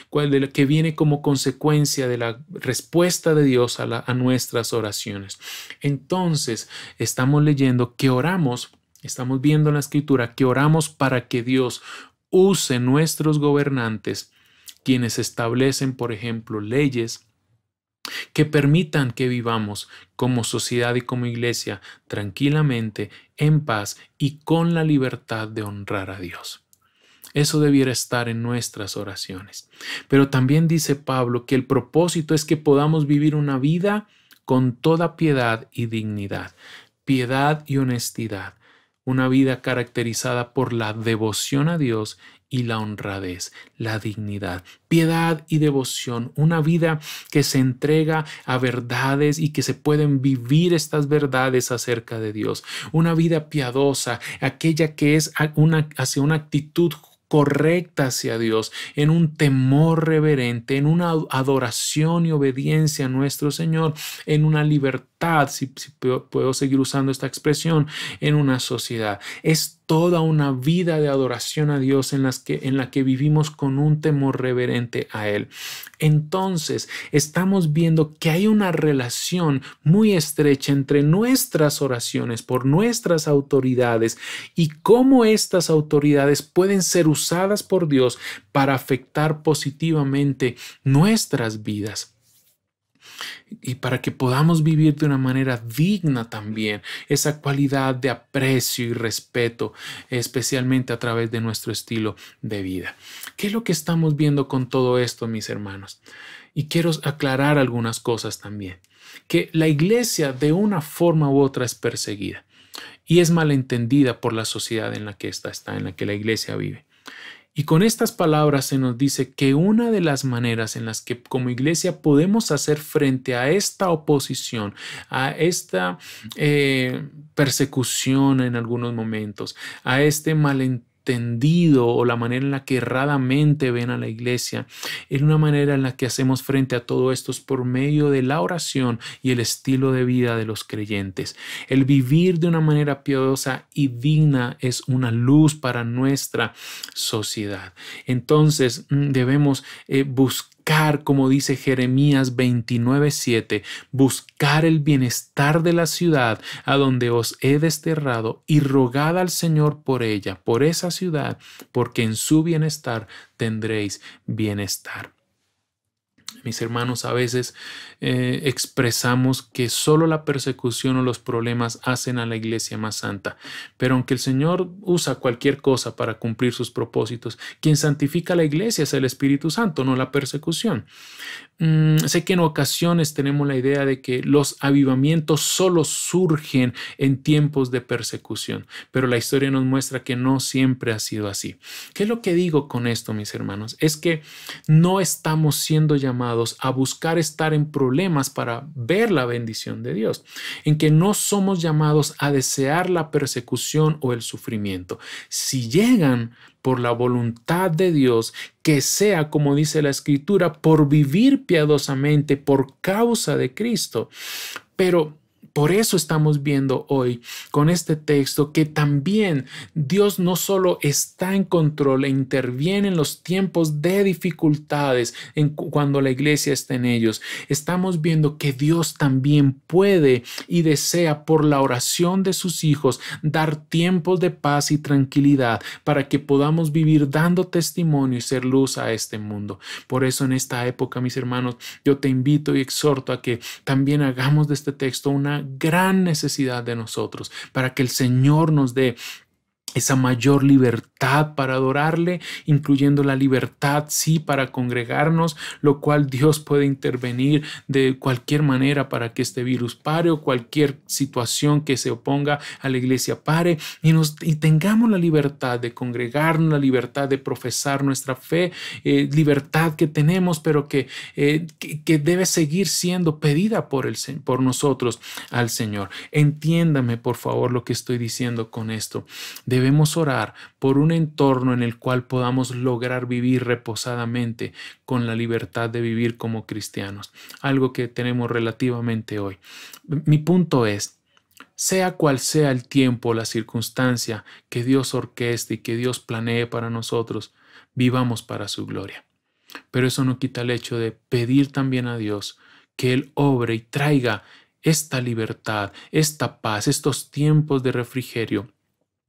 A: que viene como consecuencia de la respuesta de Dios a nuestras oraciones. Entonces, estamos leyendo que oramos, estamos viendo en la escritura que oramos para que Dios use nuestros gobernantes, quienes establecen, por ejemplo, leyes que permitan que vivamos como sociedad y como iglesia tranquilamente, en paz y con la libertad de honrar a Dios. Eso debiera estar en nuestras oraciones. Pero también dice Pablo que el propósito es que podamos vivir una vida con toda piedad y dignidad. Piedad y honestidad. Una vida caracterizada por la devoción a Dios y la honradez, la dignidad, piedad y devoción, una vida que se entrega a verdades y que se pueden vivir estas verdades acerca de Dios, una vida piadosa, aquella que es hacia una actitud correcta hacia Dios, en un temor reverente, en una adoración y obediencia a nuestro Señor, en una libertad, si puedo seguir usando esta expresión, en una sociedad. Es toda una vida de adoración a Dios en la que vivimos con un temor reverente a Él. Entonces, estamos viendo que hay una relación muy estrecha entre nuestras oraciones por nuestras autoridades y cómo estas autoridades pueden ser usadas por Dios para afectar positivamente nuestras vidas. Y para que podamos vivir de una manera digna también esa cualidad de aprecio y respeto, especialmente a través de nuestro estilo de vida. ¿Qué es lo que estamos viendo con todo esto, mis hermanos? Y quiero aclarar algunas cosas también. Que la iglesia de una forma u otra es perseguida y es malentendida por la sociedad en la que está, en la que la iglesia vive. Y con estas palabras se nos dice que una de las maneras en las que como iglesia podemos hacer frente a esta oposición, a esta persecución en algunos momentos, a este malentendido o la manera en la que erradamente ven a la iglesia, es una manera en la que hacemos frente a todo esto es por medio de la oración y el estilo de vida de los creyentes. El vivir de una manera piadosa y digna es una luz para nuestra sociedad. Entonces debemos buscar, como dice Jeremías 29:7, buscar el bienestar de la ciudad a donde os he desterrado y rogad al Señor por ella, por esa ciudad, porque en su bienestar tendréis bienestar. Mis hermanos, a veces expresamos que solo la persecución o los problemas hacen a la iglesia más santa, pero aunque el Señor usa cualquier cosa para cumplir sus propósitos, quien santifica a la iglesia es el Espíritu Santo, no la persecución. Sé que en ocasiones tenemos la idea de que los avivamientos solo surgen en tiempos de persecución, pero la historia nos muestra que no siempre ha sido así. ¿Qué es lo que digo con esto, mis hermanos? Es que no estamos siendo llamados a buscar estar en problemas para ver la bendición de Dios, en que no somos llamados a desear la persecución o el sufrimiento. Si llegan por la voluntad de Dios, que sea, como dice la Escritura, por vivir piadosamente por causa de Cristo. Pero por eso estamos viendo hoy con este texto que también Dios no solo está en control e interviene en los tiempos de dificultades cuando la iglesia está en ellos. Estamos viendo que Dios también puede y desea por la oración de sus hijos dar tiempos de paz y tranquilidad para que podamos vivir dando testimonio y ser luz a este mundo. Por eso en esta época, mis hermanos, yo te invito y exhorto a que también hagamos de este texto una gran necesidad de nosotros para que el Señor nos dé esa mayor libertad para adorarle, incluyendo la libertad, sí, para congregarnos, lo cual Dios puede intervenir de cualquier manera para que este virus pare o cualquier situación que se oponga a la iglesia pare y tengamos la libertad de congregarnos, la libertad de profesar nuestra fe, libertad que tenemos, pero que debe seguir siendo pedida por nosotros al Señor. Entiéndame, por favor, lo que estoy diciendo con esto. Debemos orar por un entorno en el cual podamos lograr vivir reposadamente con la libertad de vivir como cristianos, algo que tenemos relativamente hoy. Mi punto es, sea cual sea el tiempo o la circunstancia que Dios orqueste y que Dios planee para nosotros, vivamos para su gloria. Pero eso no quita el hecho de pedir también a Dios que Él obre y traiga esta libertad, esta paz, estos tiempos de refrigerio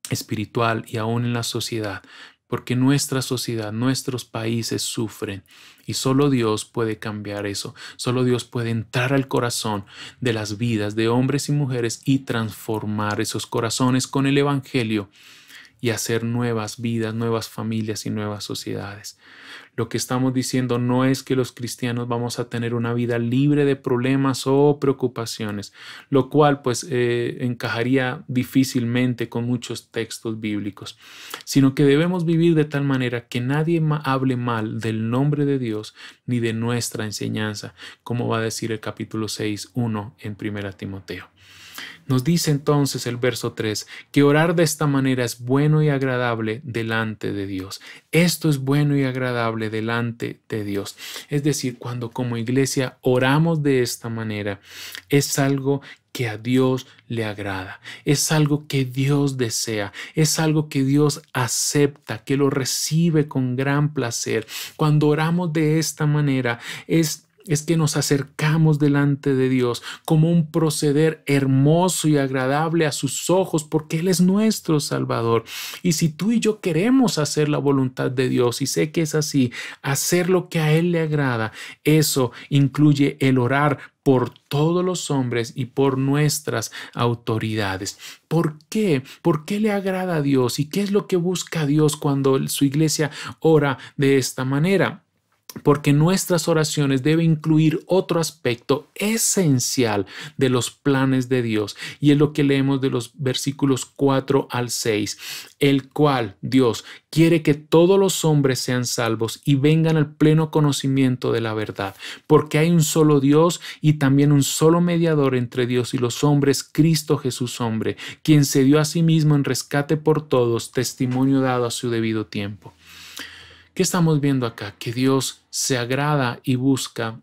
A: espiritual y aún en la sociedad, porque nuestra sociedad, nuestros países sufren y solo Dios puede cambiar eso. Solo Dios puede entrar al corazón de las vidas de hombres y mujeres y transformar esos corazones con el Evangelio y hacer nuevas vidas, nuevas familias y nuevas sociedades. Lo que estamos diciendo no es que los cristianos vamos a tener una vida libre de problemas o preocupaciones, lo cual pues encajaría difícilmente con muchos textos bíblicos, sino que debemos vivir de tal manera que nadie hable mal del nombre de Dios ni de nuestra enseñanza, como va a decir el capítulo 6:1 en 1 Timoteo. Nos dice entonces el verso 3 que orar de esta manera es bueno y agradable delante de Dios. Esto es bueno y agradable delante de Dios. Es decir, cuando como iglesia oramos de esta manera, es algo que a Dios le agrada, es algo que Dios desea, es algo que Dios acepta, que lo recibe con gran placer. Cuando oramos de esta manera, es que nos acercamos delante de Dios como un proceder hermoso y agradable a sus ojos, porque Él es nuestro Salvador. Y si tú y yo queremos hacer la voluntad de Dios, y sé que es así, hacer lo que a Él le agrada, eso incluye el orar por todos los hombres y por nuestras autoridades. ¿Por qué? ¿Por qué le agrada a Dios? ¿Y qué es lo que busca Dios cuando su iglesia ora de esta manera? Porque nuestras oraciones deben incluir otro aspecto esencial de los planes de Dios, y es lo que leemos de los versículos 4 al 6, el cual Dios quiere que todos los hombres sean salvos y vengan al pleno conocimiento de la verdad, porque hay un solo Dios y también un solo mediador entre Dios y los hombres, Cristo Jesús hombre, quien se dio a sí mismo en rescate por todos, testimonio dado a su debido tiempo. ¿Qué estamos viendo acá? Que Dios se agrada y busca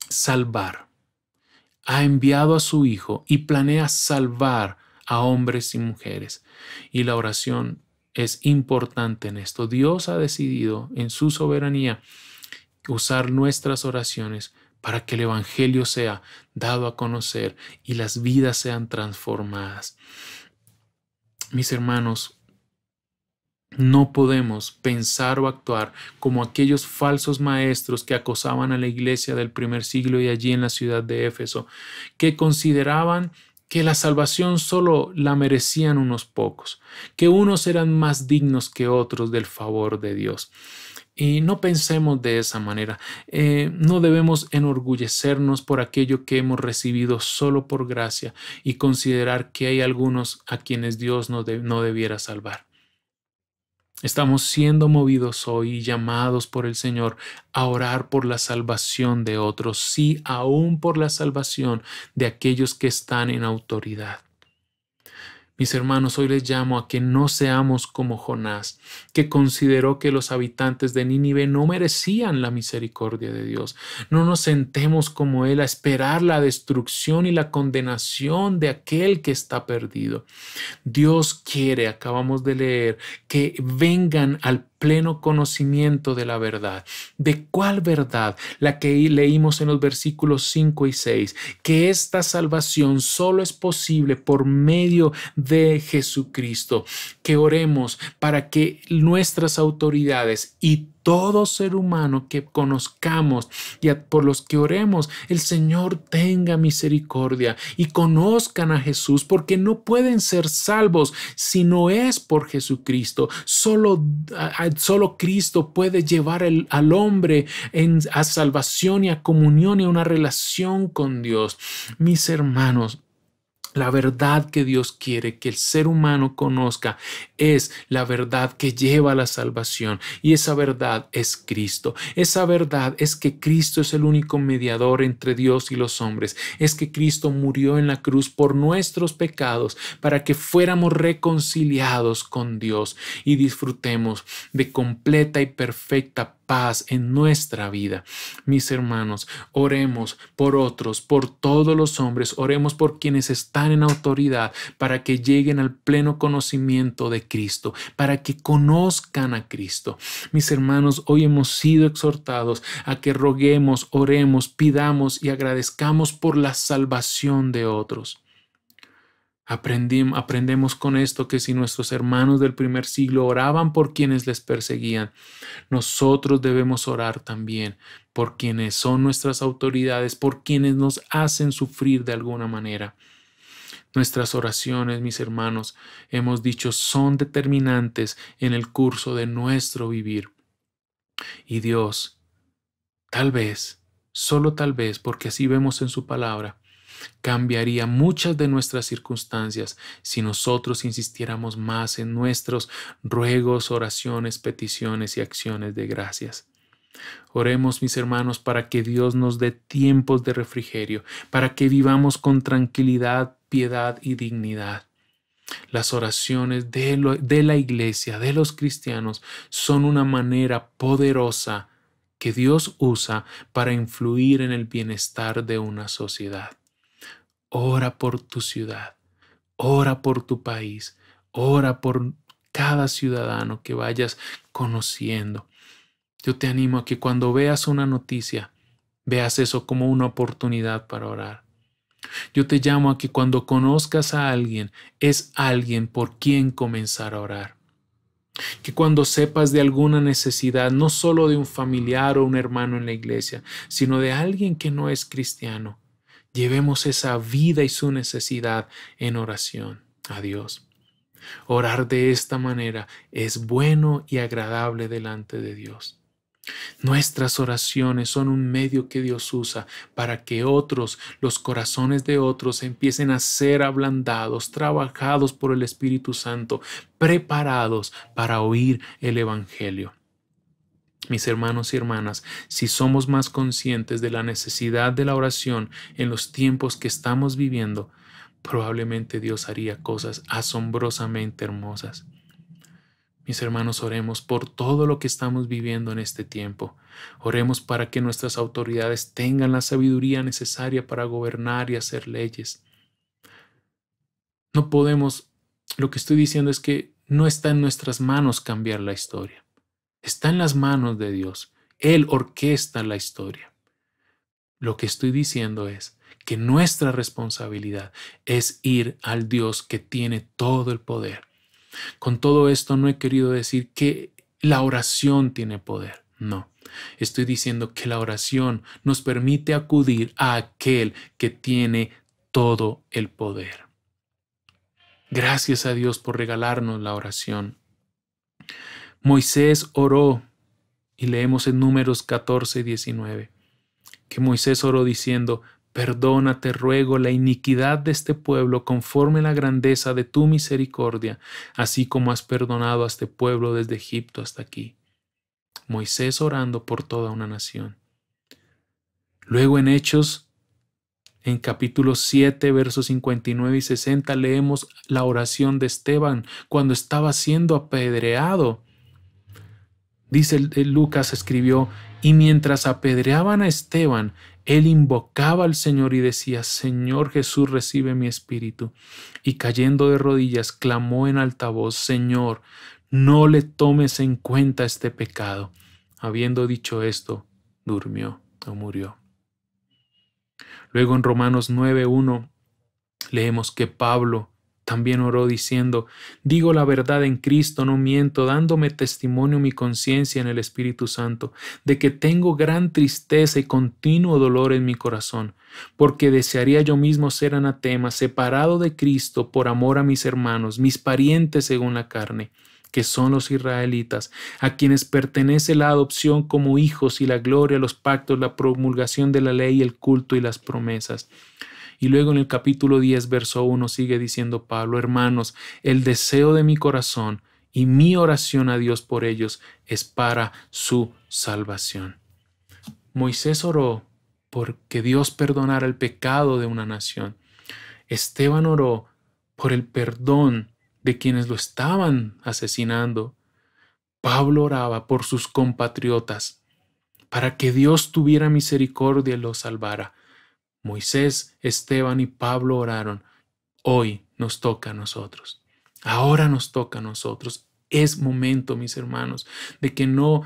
A: salvar. Ha enviado a su Hijo y planea salvar a hombres y mujeres. Y la oración es importante en esto. Dios ha decidido en su soberanía usar nuestras oraciones para que el Evangelio sea dado a conocer y las vidas sean transformadas. Mis hermanos, no podemos pensar o actuar como aquellos falsos maestros que acosaban a la iglesia del primer siglo y allí en la ciudad de Éfeso, que consideraban que la salvación solo la merecían unos pocos, que unos eran más dignos que otros del favor de Dios. Y no pensemos de esa manera. No debemos enorgullecernos por aquello que hemos recibido solo por gracia y considerar que hay algunos a quienes Dios no debiera salvar. Estamos siendo movidos hoy y llamados por el Señor a orar por la salvación de otros, sí, aún por la salvación de aquellos que están en autoridad. Mis hermanos, hoy les llamo a que no seamos como Jonás, que consideró que los habitantes de Nínive no merecían la misericordia de Dios. No nos sentemos como él a esperar la destrucción y la condenación de aquel que está perdido. Dios quiere, acabamos de leer, que vengan al pleno conocimiento de la verdad. ¿De cuál verdad? La que leímos en los versículos 5 y 6, que esta salvación solo es posible por medio de Jesucristo. Que oremos para que nuestras autoridades y todo ser humano que conozcamos y por los que oremos, el Señor tenga misericordia y conozcan a Jesús, porque no pueden ser salvos si no es por Jesucristo. Solo Cristo puede llevar al hombre a salvación y a comunión y a una relación con Dios. Mis hermanos, la verdad que Dios quiere que el ser humano conozca es la verdad que lleva a la salvación, y esa verdad es Cristo. Esa verdad es que Cristo es el único mediador entre Dios y los hombres. Es que Cristo murió en la cruz por nuestros pecados para que fuéramos reconciliados con Dios y disfrutemos de completa y perfecta paz en nuestra vida. Mis hermanos, oremos por otros, por todos los hombres, oremos por quienes están en autoridad para que lleguen al pleno conocimiento de Cristo, para que conozcan a Cristo. Mis hermanos, hoy hemos sido exhortados a que roguemos, oremos, pidamos y agradezcamos por la salvación de otros. Aprendemos con esto que si nuestros hermanos del primer siglo oraban por quienes les perseguían, nosotros debemos orar también por quienes son nuestras autoridades, por quienes nos hacen sufrir de alguna manera. Nuestras oraciones, mis hermanos, hemos dicho, son determinantes en el curso de nuestro vivir. Y Dios, tal vez, solo tal vez, porque así vemos en su palabra, cambiaría muchas de nuestras circunstancias si nosotros insistiéramos más en nuestros ruegos, oraciones, peticiones y acciones de gracias. Oremos, mis hermanos, para que Dios nos dé tiempos de refrigerio, para que vivamos con tranquilidad, piedad y dignidad. Las oraciones de la iglesia, de los cristianos, son una manera poderosa que Dios usa para influir en el bienestar de una sociedad. Ora por tu ciudad, ora por tu país, ora por cada ciudadano que vayas conociendo. Yo te animo a que cuando veas una noticia, veas eso como una oportunidad para orar. Yo te llamo a que cuando conozcas a alguien, es alguien por quien comenzar a orar. Que cuando sepas de alguna necesidad, no solo de un familiar o un hermano en la iglesia, sino de alguien que no es cristiano, llevemos esa vida y su necesidad en oración a Dios. Orar de esta manera es bueno y agradable delante de Dios. Nuestras oraciones son un medio que Dios usa para que otros, los corazones de otros, empiecen a ser ablandados, trabajados por el Espíritu Santo, preparados para oír el Evangelio. Mis hermanos y hermanas, si somos más conscientes de la necesidad de la oración en los tiempos que estamos viviendo, probablemente Dios haría cosas asombrosamente hermosas. Mis hermanos, oremos por todo lo que estamos viviendo en este tiempo. Oremos para que nuestras autoridades tengan la sabiduría necesaria para gobernar y hacer leyes. No podemos, lo que estoy diciendo es que no está en nuestras manos cambiar la historia. Está en las manos de Dios. Él orquesta la historia. Lo que estoy diciendo es que nuestra responsabilidad es ir al Dios que tiene todo el poder. Con todo esto no he querido decir que la oración tiene poder. No, estoy diciendo que la oración nos permite acudir a aquel que tiene todo el poder. Gracias a Dios por regalarnos la oración. Moisés oró, y leemos en Números 14 y 19, que Moisés oró diciendo: perdona, te ruego, la iniquidad de este pueblo conforme a la grandeza de tu misericordia, así como has perdonado a este pueblo desde Egipto hasta aquí. Moisés orando por toda una nación. Luego en Hechos, en capítulo 7, versos 59 y 60, leemos la oración de Esteban cuando estaba siendo apedreado. Dice Lucas, escribió: y mientras apedreaban a Esteban, él invocaba al Señor y decía: Señor Jesús, recibe mi espíritu. Y cayendo de rodillas, clamó en alta voz: Señor, no le tomes en cuenta este pecado. Habiendo dicho esto, durmió o murió. Luego en Romanos 9:1 leemos que Pablo también oró diciendo: digo la verdad en Cristo, no miento, dándome testimonio mi conciencia en el Espíritu Santo, de que tengo gran tristeza y continuo dolor en mi corazón, porque desearía yo mismo ser anatema, separado de Cristo por amor a mis hermanos, mis parientes según la carne, que son los israelitas, a quienes pertenece la adopción como hijos y la gloria, los pactos, la promulgación de la ley, el culto y las promesas. Y luego en el capítulo 10, verso 1 sigue diciendo Pablo: hermanos, el deseo de mi corazón y mi oración a Dios por ellos es para su salvación. Moisés oró porque Dios perdonara el pecado de una nación. Esteban oró por el perdón de quienes lo estaban asesinando. Pablo oraba por sus compatriotas, para que Dios tuviera misericordia y los salvara. Moisés, Esteban y Pablo oraron. Hoy nos toca a nosotros. Ahora nos toca a nosotros. Es momento, mis hermanos, de que no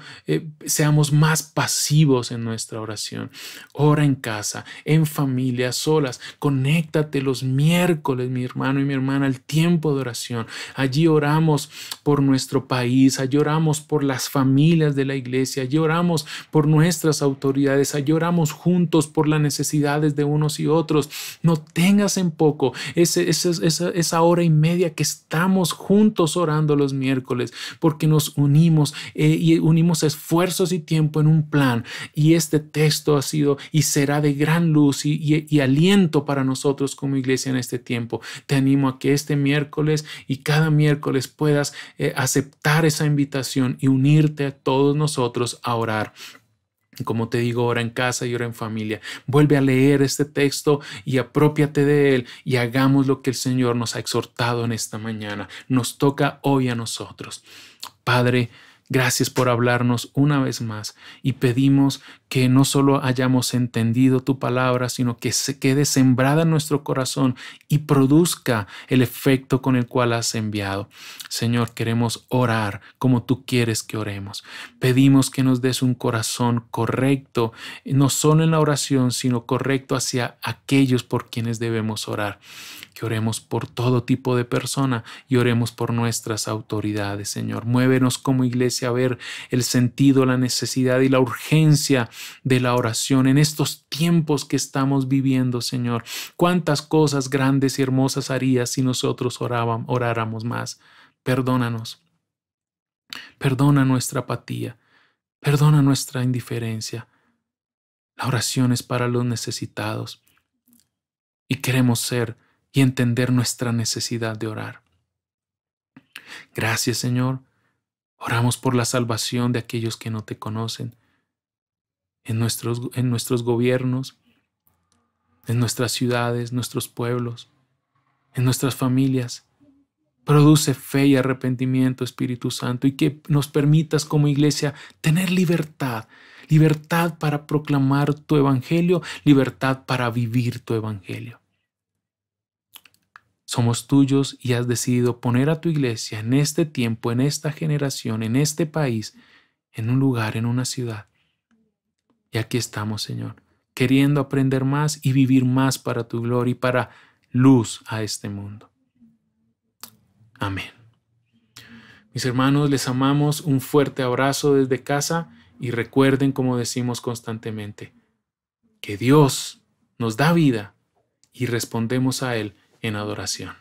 A: seamos más pasivos en nuestra oración. Ora en casa, en familia, solas. Conéctate los miércoles, mi hermano y mi hermana, al tiempo de oración. Allí oramos por nuestro país, allí oramos por las familias de la iglesia, allí oramos por nuestras autoridades, allí oramos juntos por las necesidades de unos y otros. No tengas en poco esa hora y media que estamos juntos orando los miércoles, porque nos unimos y unimos esfuerzos y tiempo en un plan, y este texto ha sido y será de gran luz y aliento para nosotros como iglesia en este tiempo. Te animo a que este miércoles y cada miércoles puedas aceptar esa invitación y unirte a todos nosotros a orar. Como te digo, ora en casa y ora en familia. Vuelve a leer este texto y apropiate de él y hagamos lo que el Señor nos ha exhortado en esta mañana. Nos toca hoy a nosotros. Padre, gracias por hablarnos una vez más y pedimos que no solo hayamos entendido tu palabra, sino que se quede sembrada en nuestro corazón y produzca el efecto con el cual has enviado. Señor, queremos orar como tú quieres que oremos. Pedimos que nos des un corazón correcto, no solo en la oración, sino correcto hacia aquellos por quienes debemos orar. Que oremos por todo tipo de persona y oremos por nuestras autoridades, Señor. Muévenos como iglesia a ver el sentido, la necesidad y la urgencia de la oración en estos tiempos que estamos viviendo, Señor. Cuántas cosas grandes y hermosas harías si nosotros oráramos más. Perdónanos. Perdona nuestra apatía. Perdona nuestra indiferencia. La oración es para los necesitados y queremos ser y entender nuestra necesidad de orar. Gracias, Señor. Oramos por la salvación de aquellos que no te conocen, en nuestros gobiernos, en nuestras ciudades, nuestros pueblos, en nuestras familias. Produce fe y arrepentimiento, Espíritu Santo, y que nos permitas como iglesia tener libertad, libertad para proclamar tu evangelio, libertad para vivir tu evangelio. Somos tuyos y has decidido poner a tu iglesia en este tiempo, en esta generación, en este país, en un lugar, en una ciudad. Y aquí estamos, Señor, queriendo aprender más y vivir más para tu gloria y para luz a este mundo. Amén. Mis hermanos, les amamos. Un fuerte abrazo desde casa y recuerden, como decimos constantemente, que Dios nos da vida y respondemos a Él en adoración.